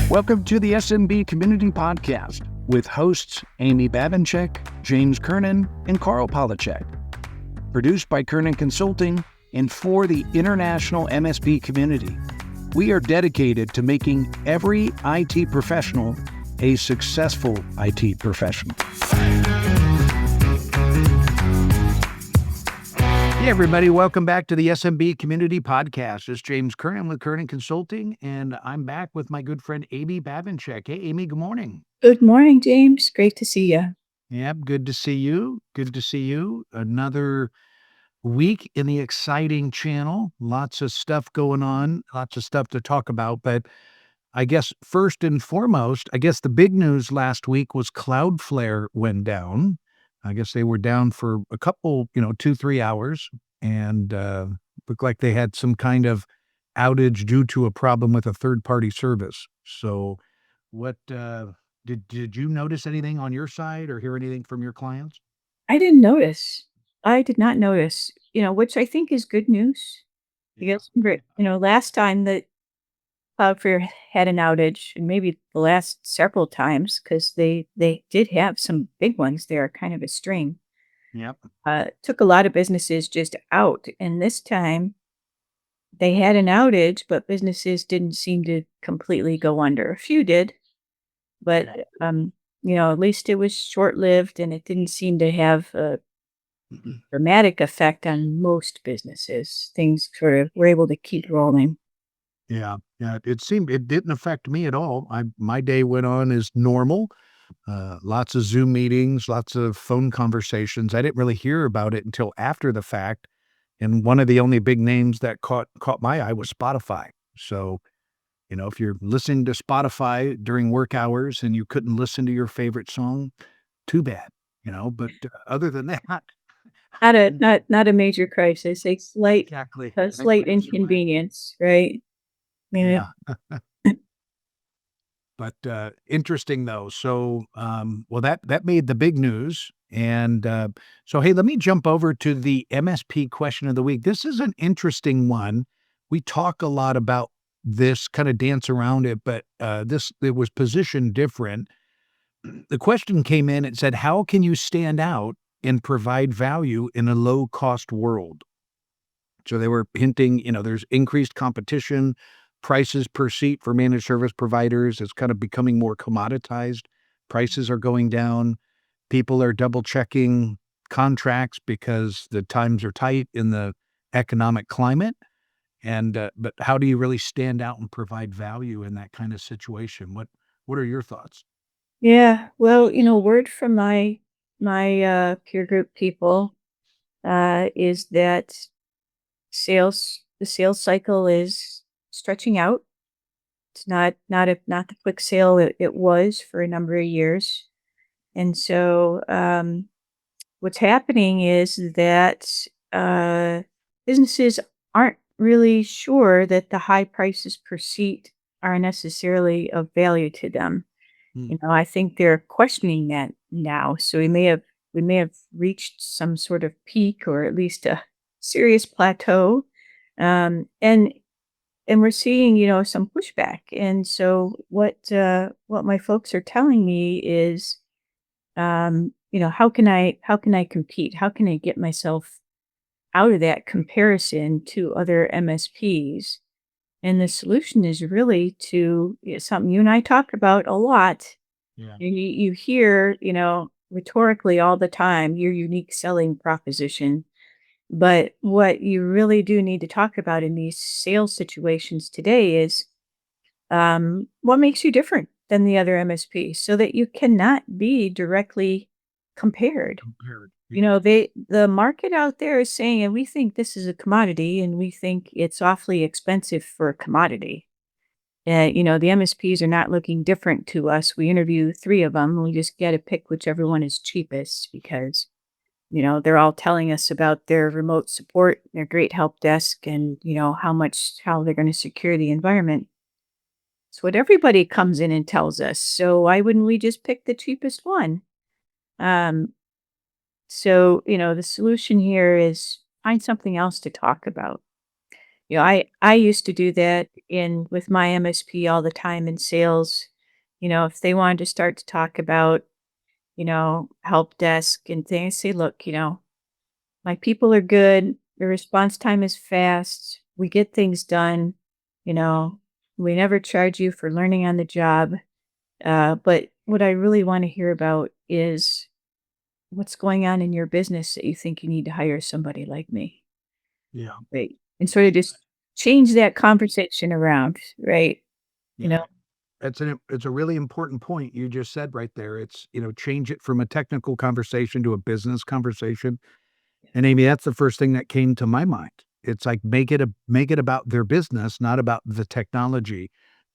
Welcome to the SMB Community Podcast with hosts Amy Babinchek, James Kernan, and Carl Polachek. Produced by Kernan Consulting and for the international MSP community. We are dedicated to making every IT professional a successful IT professional. Hey everybody, welcome back to the SMB Community Podcast. It's James Kernan with Kernan Consulting, and I'm back with my good friend Amy Babinchek. Hey Amy, good morning. Good morning, James. Great to see you. Yep, good to see you. Good to see you. Another week in the exciting channel. Lots of stuff going on, lots of stuff to talk about. But I guess first and foremost, the big news last week was CloudFlare went down. I guess they were down for a couple, 2-3 hours, and looked like they had some kind of outage due to a problem with a third-party service. So what did you notice anything on your side or hear anything from your clients? I didn't notice. I did not notice, which I think is good news. Yeah. Because, last time that CloudFlare had an outage, and maybe the last several times, because they did have some big ones there, kind of a string, Yep. took a lot of businesses just out. And this time they had an outage, but businesses didn't seem to completely go under. A few did, but at least it was short-lived, and it didn't seem to have a dramatic effect on most businesses. Things sort of were able to keep rolling. Yeah. It seemed it didn't affect me at all. My day went on as normal. Lots of Zoom meetings, lots of phone conversations. I didn't really hear about it until after the fact. And one of the only big names that caught my eye was Spotify. So, if you're listening to Spotify during work hours and you couldn't listen to your favorite song, too bad, but other than that, Not a major crisis, exactly. a slight inconvenience, right? Yeah. But interesting though. So, well, that made the big news. And so, hey, let me jump over to the MSP question of the week. This is an interesting one. We talk a lot about this, kind of dance around it, but it was positioned different. The question came in, it said, how can you stand out and provide value in a low cost world? So they were hinting, there's increased competition, prices per seat for managed service providers is kind of becoming more commoditized. Prices are going down. People are double checking contracts because the times are tight in the economic climate. And but how do you really stand out and provide value in that kind of situation? What are your thoughts? Yeah, well, word from my peer group people is that the sales cycle is stretching out. It's not the quick sale it was for a number of years. And so what's happening is that businesses aren't really sure that the high prices per seat are necessarily of value to them. Hmm. I think they're questioning that now. So we may have reached some sort of peak, or at least a serious plateau. And we're seeing, some pushback. And so what my folks are telling me is, how can I compete? How can I get myself out of that comparison to other MSPs? And the solution is really something you and I talk about a lot. Yeah. You hear, rhetorically all the time, your unique selling proposition. But what you really do need to talk about in these sales situations today is, what makes you different than the other MSP, so that you cannot be directly compared. Compared. The market out there is saying, and we think this is a commodity, and we think it's awfully expensive for a commodity. The MSPs are not looking different to us. We interview 3 of them. We just get to pick whichever one is cheapest, because, they're all telling us about their remote support, their great help desk, and, how they're going to secure the environment. It's what everybody comes in and tells us. So why wouldn't we just pick the cheapest one? Um, so, the solution here is find something else to talk about. I used to do that in with my MSP all the time in sales. If they wanted to start to talk about, help desk and things, say, look, my people are good. The response time is fast. We get things done. You know, we never charge you for learning on the job. But what I really want to hear about is what's going on in your business that you think you need to hire somebody like me. Yeah. Right. And sort of just change that conversation around. Right. You Yeah. know, It's a really important point you just said right there. It's, change it from a technical conversation to a business conversation. And Amy, that's the first thing that came to my mind. It's like make it about their business, not about the technology.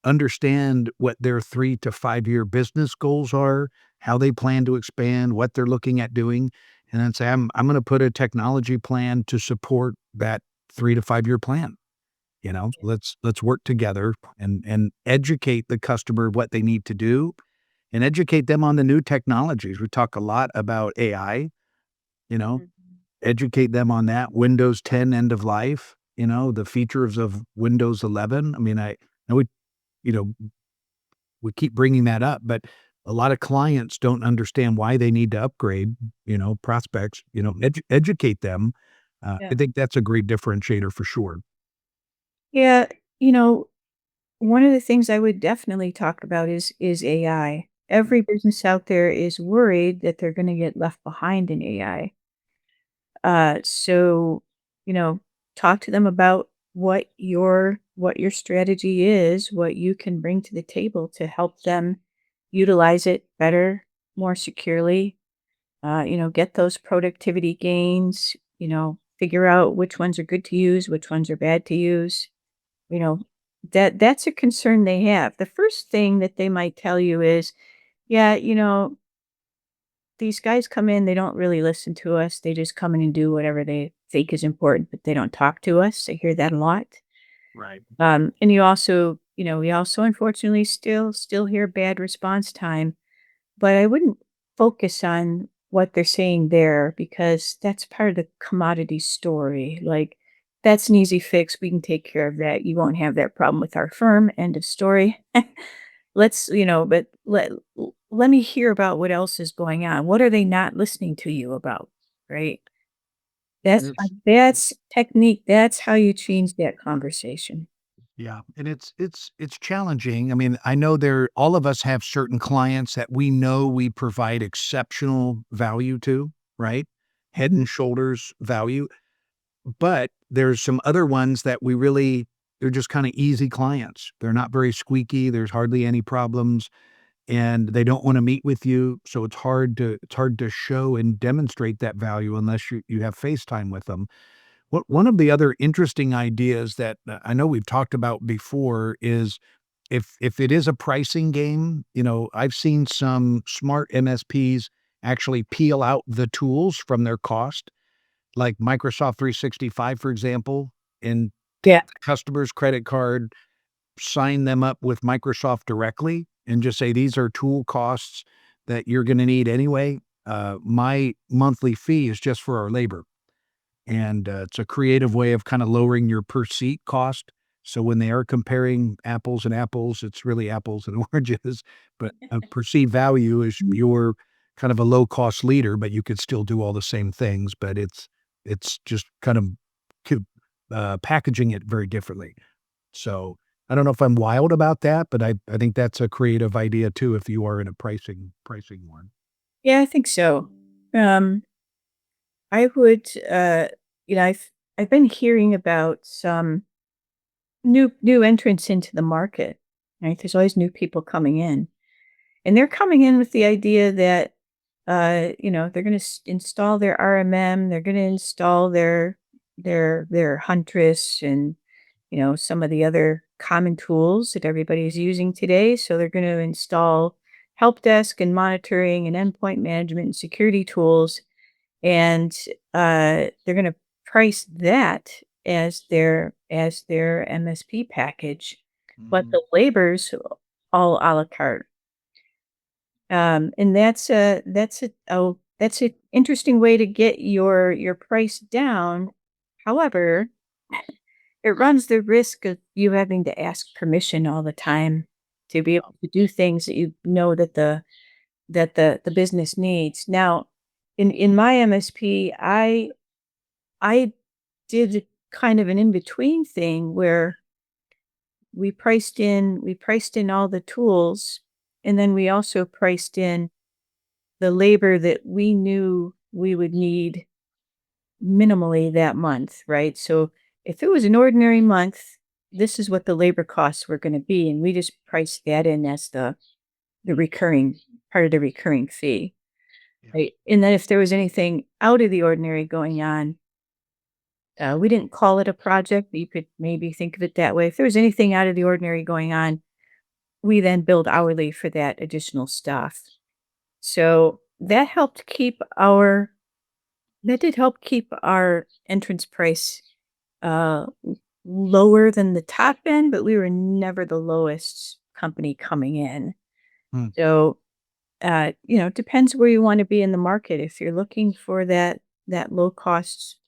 Understand what their 3 to 5 year business goals are, how they plan to expand, what they're looking at doing, and then say, I'm going to put a technology plan to support that 3 to 5 year plan. Let's work together and educate the customer what they need to do and educate them on the new technologies. We talk a lot about AI, you know, Mhm. educate them on that. Windows 10 end of life, the features of Windows 11. I mean, I would, you know, we keep bringing that up, but a lot of clients don't understand why they need to upgrade, prospects, educate them. I Yeah. think that's a great differentiator for sure. Yeah. You know, One of the things I would definitely talk about is AI. Every business out there is worried that they're gonna get left behind in AI. So, you know, talk to them about what your strategy is, what you can bring to the table to help them utilize it better, more securely, get those productivity gains, figure out which ones are good to use, which ones are bad to use. You know, that's a concern they have. The first thing that they might tell you is, "Yeah, these guys come in, they don't really listen to us. They just come in and do whatever they think is important, but they don't talk to us." I hear that a lot. Right. And we also unfortunately still hear bad response time, but I wouldn't focus on what they're saying there because that's part of the commodity story. Like, that's an easy fix. We can take care of that. You won't have that problem with our firm. End of story. But let me hear about what else is going on. What are they not listening to you about? Right. And it's That's technique. That's how you change that conversation. Yeah, and it's challenging. I mean, I know there all of us have certain clients that we know we provide exceptional value to, right? Head and shoulders value, but there's some other ones that they're just kind of easy clients. They're not very squeaky, there's hardly any problems and they don't want to meet with you, so it's hard to show and demonstrate that value unless you have FaceTime with them. One of the other interesting ideas that I know we've talked about before is if it is a pricing game, I've seen some smart MSPs actually peel out the tools from their cost, like Microsoft 365, for example, and take Yeah. the customer's credit card, sign them up with Microsoft directly, and just say, "These are tool costs that you're gonna need anyway. My monthly fee is just for our labor." And, it's a creative way of kinda lowering your per seat cost. So when they are comparing apples and apples, it's really apples and oranges, but a perceived value is you're kind of a low cost leader, but you could still do all the same things, but it's just kind of co packaging it very differently. So, I don't know if I'm wild about that, but I think that's a creative idea too if you are in a pricing one. Yeah, I think so. Um, I would, I've been hearing about some new entrants into the market. Right, there's always new people coming in, and they're coming in with the idea that, they're going to install their RMM, they're going to install their Huntress, and some of the other common tools that everybody is using today. So they're going to install help desk and monitoring and endpoint management and security tools, and they're going to price that as their MSP package, but Mhm. the labor's all a la carte. And that's a interesting way to get your price down. However, it runs the risk of you having to ask permission all the time to be able to do things that you know that the business needs. Now, in my MSP, I did kind of an in-between thing where we priced in all the tools, and then we also priced in the labor that we knew we would need minimally that month, right? So if it was an ordinary month, this is what the labor costs were going to be, and we just priced that in as the recurring part of the recurring fee, Yeah. right? And then if there was anything out of the ordinary going on, we didn't call it a project, but you could maybe think of it that way. If there was anything out of the ordinary going on, we then billed hourly for that additional stuff. So that did help keep our entrance price lower than the top end, but we were never the lowest company coming in. Hmm. So, it depends where you want to be in the market. If you're looking for that low cost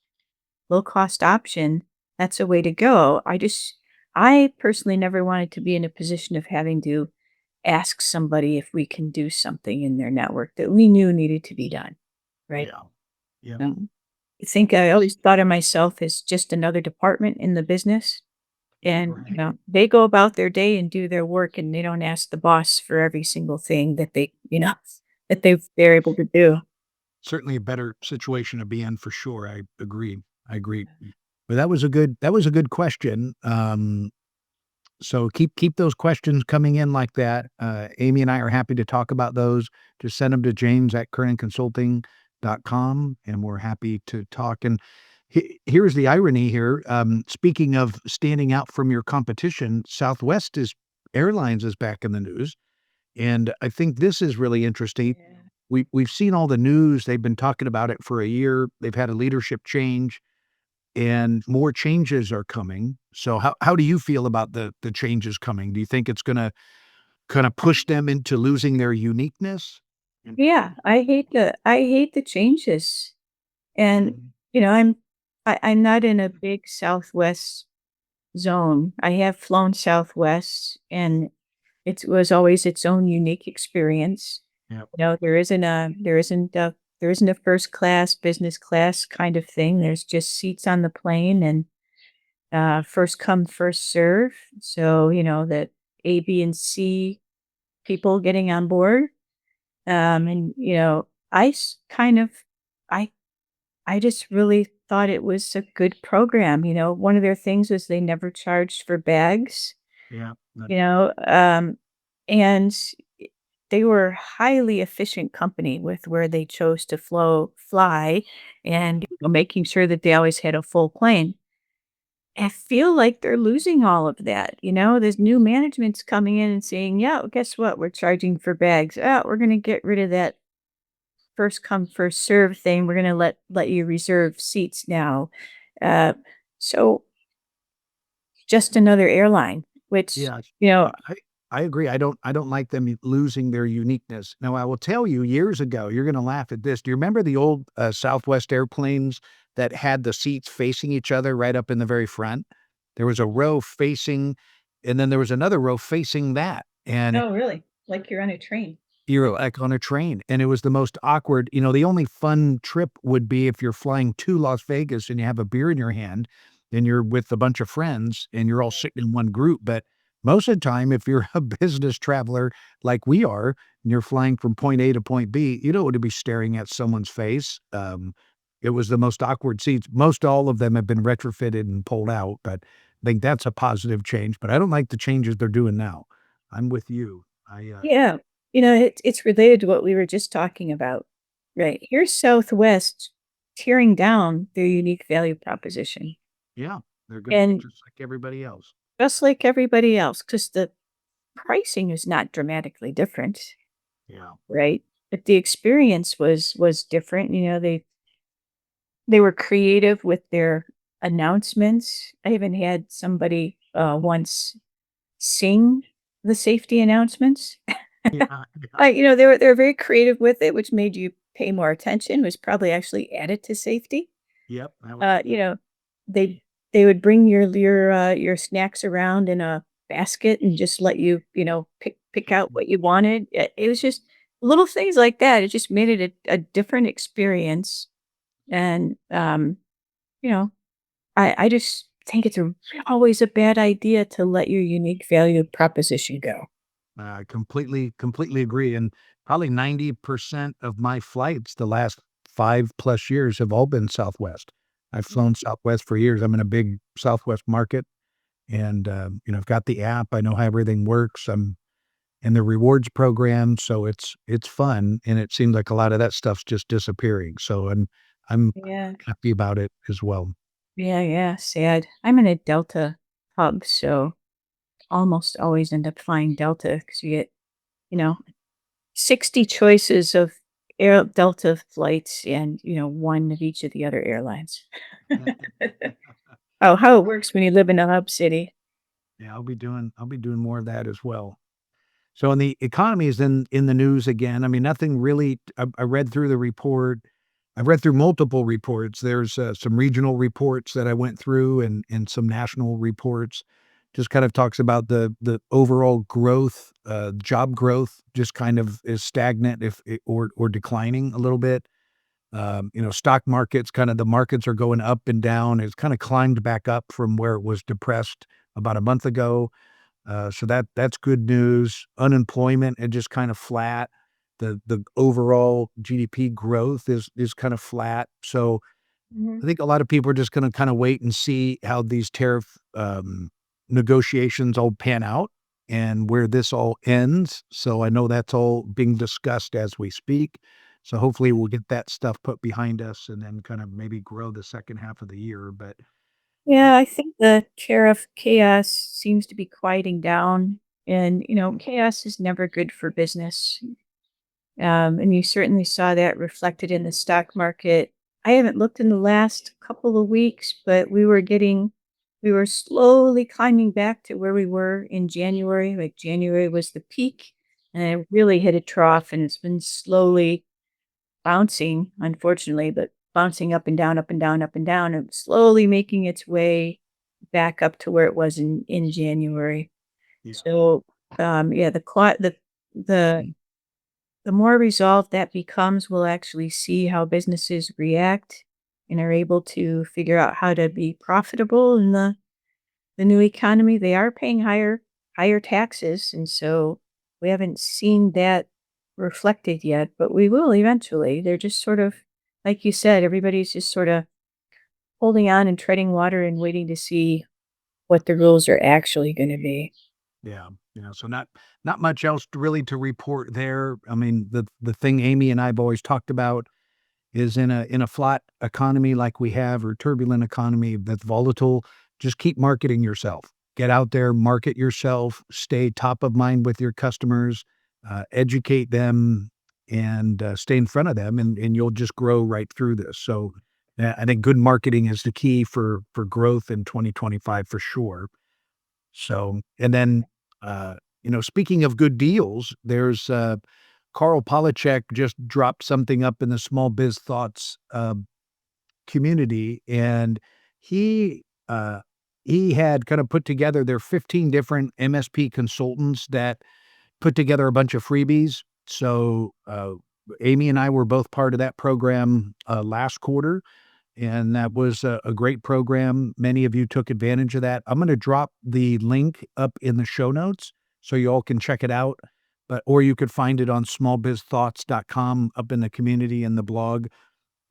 option, that's a way to go. I personally never wanted to be in a position of having to ask somebody if we can do something in their network that we knew needed to be done, right? Yeah. Yeah. I think I always thought of myself as just another department in the business. And, Right. they go about their day and do their work and they don't ask the boss for every single thing that they're able to do. Certainly a better situation to be in for sure. I agree. I agree. But that was a good question. So keep those questions coming in like that. Amy and I are happy to talk about those. Just send them to james@currentconsulting.com, and we're happy to talk. And here's the irony here. Speaking of standing out from your competition, Southwest is Airlines is back in the news, and I think this is really interesting. Yeah. We've seen all the news. They've been talking about it for a year. They've had a leadership change, and more changes are coming. So how do you feel about the changes coming? Do you think it's gonna kinda push them into losing their uniqueness? And Yeah, I hate the changes. And, Mhm. I'm not in a big Southwest zone. I have flown Southwest, and it was always its own unique experience. Yep. There isn't a first class, business class kind of thing. There's just seats on the plane and, first come, first serve. So, that A, B, and C people getting on board. And, I s kind of I I just really thought it was a good program. One of their things was they never charged for bags, Yeah. you know, and they were a highly efficient company with where they chose to fly and making sure that they always had a full plane. I feel like they're losing all of that. There's new management's coming in and saying, yeah, well, guess what? We're charging for bags. Oh, we're going to get rid of that first come first serve thing. We're going to let you reserve seats now. Uh, so just another airline, which, Yeah. I agree. I don't like them losing their uniqueness. Now, I will tell you, years ago, you're gonna laugh at this. Do you remember the old, Southwest airplanes that had the seats facing each other right up in the very front? There was a row facing, and then there was another row facing that, and oh, really? Like you're on a train. you're, like, on a train, and it was the most awkward. The only fun trip would be if you're flying to Las Vegas and you have a beer in your hand, and you're with a bunch of friends, and you're all Right. sitting in one group, but most of the time, if you're a business traveler like we are, and you're flying from point A to point B, you don't want to be staring at someone's face. It was the most awkward seats. Most all of them have been retrofitted and pulled out, but I think that's a positive change, but I don't like the changes they're doing now. I'm with you. Yeah. It's related to what we were just talking about, right? Here's Southwest tearing down their unique value proposition. Yeah, they're gonna And just like everybody else. just like everybody else, because the pricing is not dramatically different, Yeah. right? But the experience was different. They were creative with their announcements. I even had somebody once sing the safety announcements. Yeah, yeah. They were very creative with it, which made you pay more attention, was probably actually added to safety. Yep, that was Uh, you know, they they would bring your snacks around in a basket and just let you, pick out what you wanted. It was just little things like that. It just made it a different experience. And, you know, I just think it's always a bad idea to let your unique value proposition go. I completely agree, and probably 90% of my flights the last 5+ years have all been Southwest. I've flown Southwest for years. I'm in a big Southwest market, and, I've got the app. I know how everything works. I'm in the rewards program, so it's fun, and it seems like a lot of that stuff's just disappearing, so I'm Yeah. happy about it as well. Yeah, yeah, sad. I'm in a Delta hub, so almost always end up flying Delta because you get, you know, 60 choices of Air Delta flights and, one of each of the other airlines. Oh, how it works when you live in a hub city. Yeah, I'll be doing more of that as well. So, and the economy is in the news again. I mean, nothing really. I read through the report. I've read through multiple reports. There's some regional reports that I went through, and some national reports. Just kind of talks about the overall growth, job growth, just kind of is stagnant, or declining a little bit. Stock markets, kind of the markets are going up and down. It's kind of climbed back up from where it was depressed about a month ago. So that's good news. Unemployment is just kind of flat. The overall GDP growth is kind of flat. So Mhm. I think a lot of people are just gonna kinda wait and see how these tariff, negotiations all pan out and where this all ends. So I know that's all being discussed as we speak. So hopefully we'll get that stuff put behind us and then kind of maybe grow the second half of the year, but Yeah, I think the tariff chaos seems to be quieting down, and chaos is never good for business. And you certainly saw that reflected in the stock market. I haven't looked in the last couple of weeks, but we were slowly climbing back to where we were in January. Like January was the peak, and it really hit a trough, and it's been slowly bouncing, unfortunately, but bouncing up and down, up and down, up and down, and slowly making its way back up to where it was in January. yeah. So, yeah, the more resolved that becomes, we'll actually see how businesses react and are able to figure out how to be profitable in the new economy. They are paying higher taxes, and so we haven't seen that reflected yet, but we will eventually. They're just sort of like you said, everybody's just sort of holding on and treading water and waiting to see what the rules are actually going to be. Yeah, so not much else really to report there. I mean, the thing Amy and I've always talked about is in a flat economy like we have, or turbulent economy that's volatile, just keep marketing yourself. Get out there, market yourself, stay top of mind with your customers, educate them, and stay in front of them, and you'll just grow right through this. So, I think good marketing is the key for growth in 2025 for sure. So, and then, speaking of good deals, there's Carl Palachek just dropped something up in the Small Biz Thoughts community, and he uh, he had kind of put together their 15 different MSP consultants that put together a bunch of freebies. So, Amy and I were both part of that program last quarter, and that was a great program. Many of you took advantage of that. I'm gonna drop the link up in the show notes so you all can check it out, or you could find it on smallbizthoughts.com up in the community and the blog.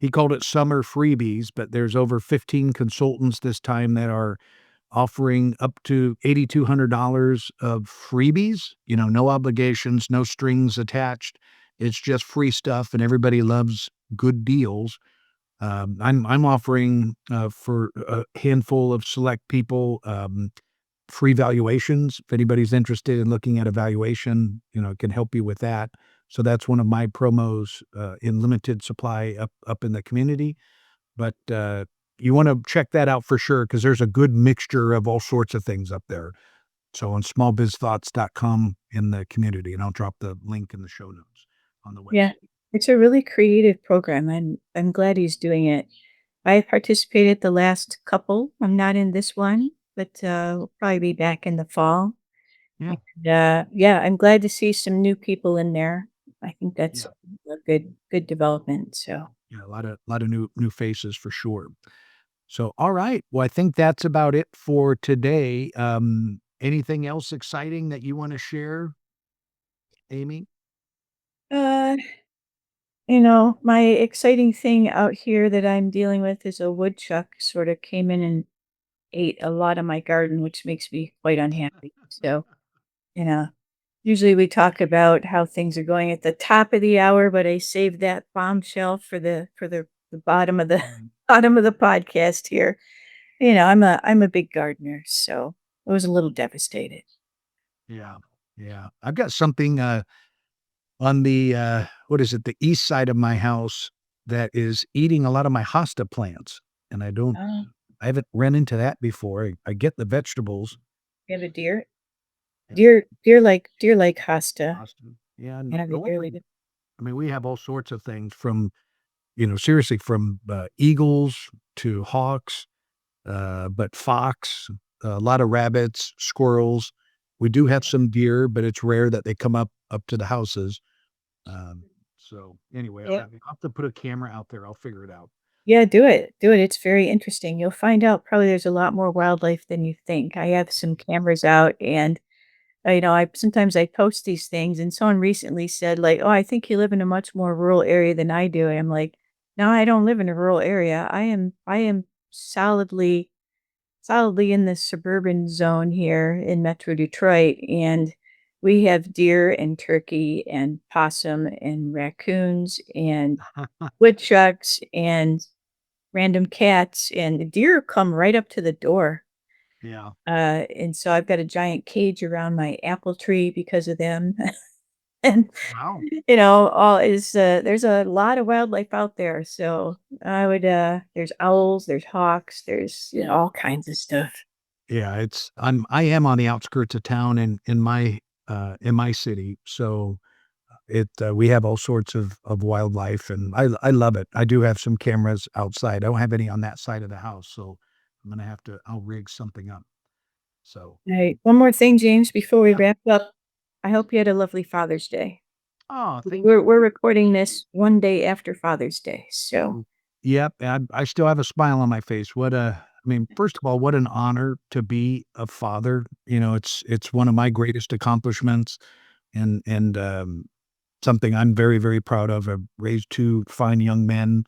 He called it summer freebies, but there's over 15 consultants this time that are offering up to $8,200 of freebies, no obligations, no strings attached. It's just free stuff, and everybody loves good deals. I'm offering, for a handful of select people, free valuations. If anybody's interested in looking at a valuation, it can help you with that. So that's one of my promos, in limited supply up in the community. But, you wanna check that out for sure because there's a good mixture of all sorts of things up there. So on smallbizthoughts.com in the community, and I'll drop the link in the show notes on the Yeah, website. it's a really creative program, and I'm glad he's doing it. I participated the last couple. I'm not in this one, but we'll probably be back in the fall. Yeah. And, yeah, I'm glad to see some new people in there. I think that's Yeah. a good development. So, Yeah. A lot of new faces for sure. So, all right. Well, I think that's about it for today. Anything else exciting that you want to share, Amy? uh, my exciting thing out here that I'm dealing with is a woodchuck sort of came in and ate a lot of my garden, which makes me quite unhappy. So, you know, usually we talk about how things are going at the top of the hour, but I saved that bombshell for the bottom of the Mm. bottom of the podcast here. I'm a big gardener, so I was a little devastated. Yeah. Yeah. I've got something on the what is it, the east side of my house that is eating a lot of my hosta plants. And Oh, I haven't run into that before. I get the vegetables. you have a deer? Yeah. Deer like hosta. Hosta. Yeah, Yeah, they normally, really do. I mean, we have all sorts of things from, seriously from eagles to hawks, but fox, a lot of rabbits, squirrels. We do have some deer, but it's rare that they come up to the houses. So anyway, Yeah. I'll have to put a camera out there. I'll figure it out. Yeah, do it. Do it. It's very interesting. You'll find out probably there's a lot more wildlife than you think. I have some cameras out and I sometimes I post these things and someone recently said like, "Oh, I think you live in a much more rural area than I do." And I'm like, "No, I don't live in a rural area. I am solidly in the suburban zone here in Metro Detroit, and we have deer and turkey and possum and raccoons and woodchucks and random cats, and the deer come right up to the door. Yeah. And so I've got a giant cage around my apple tree because of them. And, Wow. all is there's a lot of wildlife out there. So there's owls, there's hawks, there's, all kinds of stuff. Yeah, I am on the outskirts of town in my city, so we have all sorts of wildlife, and I love it. I do have some cameras outside. I don't have any on that side of the house, so I'll rig something up. So, All right. One more thing, James, before we yeah. wrap up. I hope you had a lovely Father's Day. Oh, thank We're recording this one day after Father's Day. So you. Yep, I still have a smile on my face. I mean, first of all, what an honor to be a father. It's one of my greatest accomplishments, and something I'm very, very proud of. I've raised two fine young men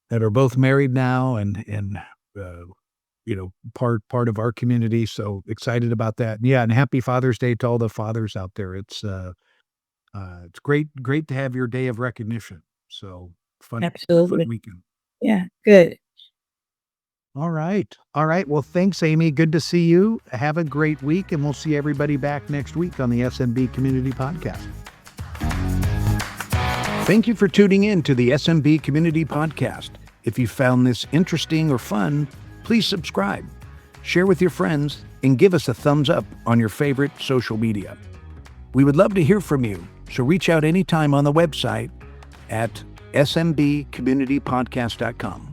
that are both married now and uh, part of our community. So excited about that. Yeah, and happy Father's Day to all the fathers out there. It's great to have your day of recognition. So fun absolutely. weekend. Yeah, good. All right. All right. Well, thanks, Amy. Good to see you. Have a great week, and we'll see everybody back next week on the SMB Community Podcast. Thank you for tuning in to the SMB Community Podcast. If you found this interesting or fun, please subscribe, share with your friends, and give us a thumbs up on your favorite social media. We would love to hear from you, so reach out anytime on the website at smbcommunitypodcast.com.